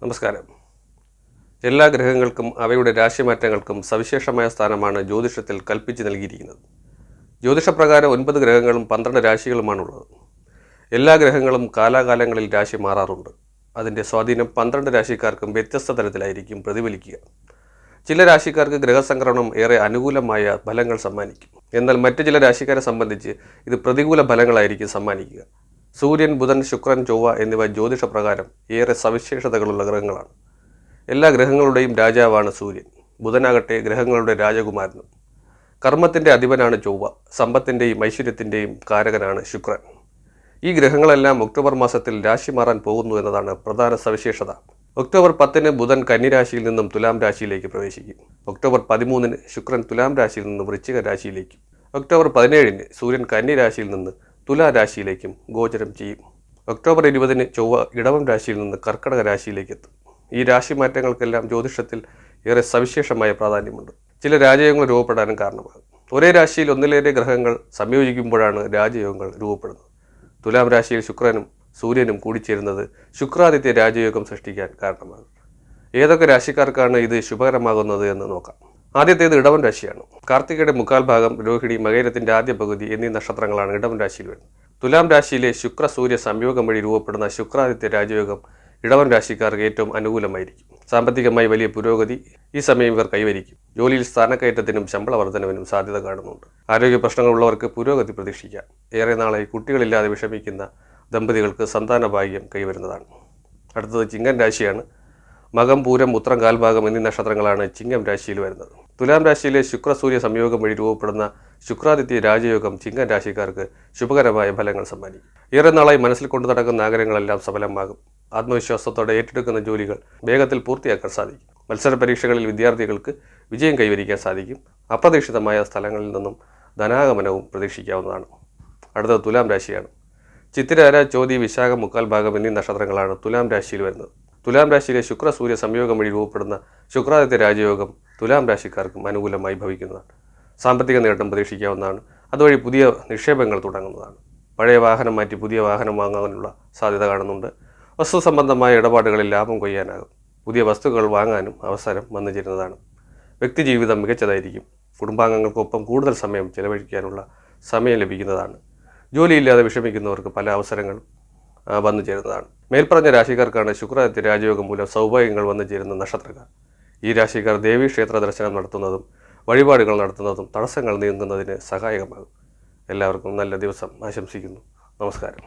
നമസ്കാരം. എല്ലാ ഗ്രഹങ്ങൾക്കും അവയുടെ രാശിമാറ്റങ്ങൾക്കും സവിശേഷമായ സ്ഥാനമാണ് ജ്യോതിഷത്തിൽ കൽപ്പിച്ച് നൽകിയിരിക്കുന്നത്. ജ്യോതിഷപ്രകാരം 9 ഗ്രഹങ്ങളും 12 രാശികളുമാണുള്ളത്. എല്ലാ ഗ്രഹങ്ങളും കാലാകാലങ്ങളിൽ രാശി മാറാറുണ്ട്. അതിൻ്റെ സ്വാധീനം 12 രാശിക്കാർക്കും വ്യത്യസ്ത തരത്തിലായിരിക്കും പ്രതിഫലിക്കുക. ചില രാശിക്കാർക്ക് ഗ്രഹസംക്രമണം ഏറെ അനുകൂലമായ ഫലങ്ങൾ സമ്മാനിക്കും. എന്നാൽ മറ്റ് ചില രാശിക്കാരെ സംബന്ധിച്ച് ഇത് പ്രതികൂല ഫലങ്ങളായിരിക്കും സമ്മാനിക്കുക. സൂര്യൻ, ബുധൻ, ശുക്രൻ, ചൊവ്വ എന്നിവ ജ്യോതിഷപ്രകാരം ഏറെ സവിശേഷതകളുള്ള ഗ്രഹങ്ങളാണ്. എല്ലാ ഗ്രഹങ്ങളുടെയും രാജാവാണ് സൂര്യൻ. ബുധനാകട്ടെ ഗ്രഹങ്ങളുടെ രാജകുമാരനും. കർമ്മത്തിൻ്റെ അധിപനാണ് ചൊവ്വ. സമ്പത്തിൻ്റെയും ഐശ്വര്യത്തിൻ്റെയും കാരകനാണ് ശുക്രൻ. ഈ ഗ്രഹങ്ങളെല്ലാം ഒക്ടോബർ മാസത്തിൽ രാശി മാറാൻ പോകുന്നു എന്നതാണ് പ്രധാന സവിശേഷത. ഒക്ടോബർ 10-ന് ബുധൻ കന്നിരാശിയിൽ നിന്നും തുലാം രാശിയിലേക്ക് പ്രവേശിക്കും. ഒക്ടോബർ 13-ന് ശുക്രൻ തുലാം രാശിയിൽ നിന്ന് വൃശ്ചിക രാശിയിലേക്കും ഒക്ടോബർ 17-ന് സൂര്യൻ കന്നിരാശിയിൽ നിന്ന് തുലാ രാശിയിലേക്കും ഗോചരം ചെയ്യും. ഒക്ടോബർ 20-ന് ചൊവ്വ ഇടവം രാശിയിൽ നിന്ന് കർക്കടക രാശിയിലേക്ക് എത്തും. ഈ രാശി മാറ്റങ്ങൾക്കെല്ലാം ജ്യോതിഷത്തിൽ ഏറെ സവിശേഷമായ പ്രാധാന്യമുണ്ട്. ചില രാജയോഗങ്ങൾ രൂപപ്പെടാനും കാരണമാകും. ഒരേ രാശിയിൽ ഒന്നിലേറെ ഗ്രഹങ്ങൾ സംയോജിക്കുമ്പോഴാണ് രാജയോഗങ്ങൾ രൂപപ്പെടുന്നത്. തുലാം രാശിയിൽ ശുക്രനും സൂര്യനും കൂടിച്ചേരുന്നത് ശുക്രാദിത്യ രാജയോഗം സൃഷ്ടിക്കാൻ കാരണമാകും. ഏതൊക്കെ രാശിക്കാർക്കാണ് ഇത് ശുഭകരമാകുന്നത് എന്ന് നോക്കാം. ആദ്യത്തേത് ഇടവൻ രാശിയാണ്. കാർത്തികയുടെ മുക്കാൽ ഭാഗം, രോഹിണി, മകയിരത്തിൻ്റെ ആദ്യ പകുതി എന്നീ നക്ഷത്രങ്ങളാണ് ഇടവൻ രാശിയിൽ വരുന്നത്. തുലാം രാശിയിലെ ശുക്ര സൂര്യ സംയോഗം വഴി രൂപപ്പെടുന്ന ശുക്രാദിത്യ രാജയോഗം ഇടവൻ രാശിക്കാർക്ക് ഏറ്റവും അനുകൂലമായിരിക്കും. സാമ്പത്തികമായി വലിയ പുരോഗതി ഈ സമയം ഇവർ കൈവരിക്കും. ജോലിയിൽ സ്ഥാനക്കയറ്റത്തിനും ശമ്പള വർധനവിനും സാധ്യത കാണുന്നുണ്ട്. ആരോഗ്യ പ്രശ്നങ്ങളുള്ളവർക്ക് പുരോഗതി പ്രതീക്ഷിക്കാം. ഏറെ നാളായി കുട്ടികളില്ലാതെ വിഷമിക്കുന്ന ദമ്പതികൾക്ക് സന്താന ഭാഗ്യം കൈവരുന്നതാണ്. അടുത്തത് ചിങ്ങൻ രാശിയാണ്. മകം, പൂരം, ഉത്രം കാൽഭാഗം എന്നീ നക്ഷത്രങ്ങളാണ് ചിങ്ങം രാശിയിൽ വരുന്നത്. തുലാം രാശിയിലെ ശുക്ര സൂര്യ സംയോഗം വഴി രൂപപ്പെടുന്ന ശുക്രാദിത്യ രാജയോഗം ചിങ്ങൻ രാശിക്കാർക്ക് ശുഭകരമായ ഫലങ്ങൾ സമ്മാനിക്കും. ഏറെ നാളായി മനസ്സിൽ കൊണ്ടു നടക്കുന്ന ആഗ്രഹങ്ങളെല്ലാം സഫലമാകും. ആത്മവിശ്വാസത്തോടെ ഏറ്റെടുക്കുന്ന ജോലികൾ വേഗത്തിൽ പൂർത്തിയാക്കാൻ സാധിക്കും. മത്സര പരീക്ഷകളിൽ വിദ്യാർത്ഥികൾക്ക് വിജയം കൈവരിക്കാൻ സാധിക്കും. അപ്രതീക്ഷിതമായ സ്ഥലങ്ങളിൽ നിന്നും ധനാഗമനവും പ്രതീക്ഷിക്കാവുന്നതാണ്. അടുത്തത് തുലാം രാശിയാണ്. ചിത്തിര, ചോതി, വിശാഖം, മുക്കാൽ ഭാഗം എന്നീ നക്ഷത്രങ്ങളാണ് തുലാം രാശിയിൽ വരുന്നത്. തുലാം രാശിയിലെ ശുക്ര സൂര്യ സംയോഗം വഴി രൂപപ്പെടുന്ന ശുക്രാദിത്യ രാജയോഗം തുലാം രാശിക്കാർക്കും അനുകൂലമായി ഭവിക്കുന്നതാണ്. സാമ്പത്തിക നേട്ടം പ്രതീക്ഷിക്കാവുന്നതാണ്. അതുവഴി പുതിയ നിക്ഷേപങ്ങൾ തുടങ്ങുന്നതാണ്. പഴയ വാഹനം മാറ്റി പുതിയ വാഹനം വാങ്ങാനുള്ള സാധ്യത കാണുന്നുണ്ട്. വസ്തു സംബന്ധമായ ഇടപാടുകളിൽ ലാഭം കൊയ്യാനാകും. പുതിയ വസ്തുക്കൾ വാങ്ങാനും അവസരം വന്നു ചേരുന്നതാണ്. വ്യക്തിജീവിതം മികച്ചതായിരിക്കും. കുടുംബാംഗങ്ങൾക്കൊപ്പം കൂടുതൽ സമയം ചെലവഴിക്കാനുള്ള സമയം ലഭിക്കുന്നതാണ്. ജോലിയില്ലാതെ വിഷമിക്കുന്നവർക്ക് പല അവസരങ്ങളും വന്നു ചേരുന്നതാണ്. മേൽപ്പറഞ്ഞ രാശിക്കാർക്കാണ് ശുക്രാദിത്യ രാജയോഗം മൂലം സൗഭാഗ്യങ്ങൾ വന്നു ചേരുന്ന നക്ഷത്രക്കാർ. ഈ രാശിക്കാർ ദേവീക്ഷേത്ര ദർശനം നടത്തുന്നതും വഴിപാടുകൾ നടത്തുന്നതും തടസ്സങ്ങൾ നീങ്ങുന്നതിന് സഹായകമാകും. എല്ലാവർക്കും നല്ല ദിവസം ആശംസിക്കുന്നു. നമസ്കാരം.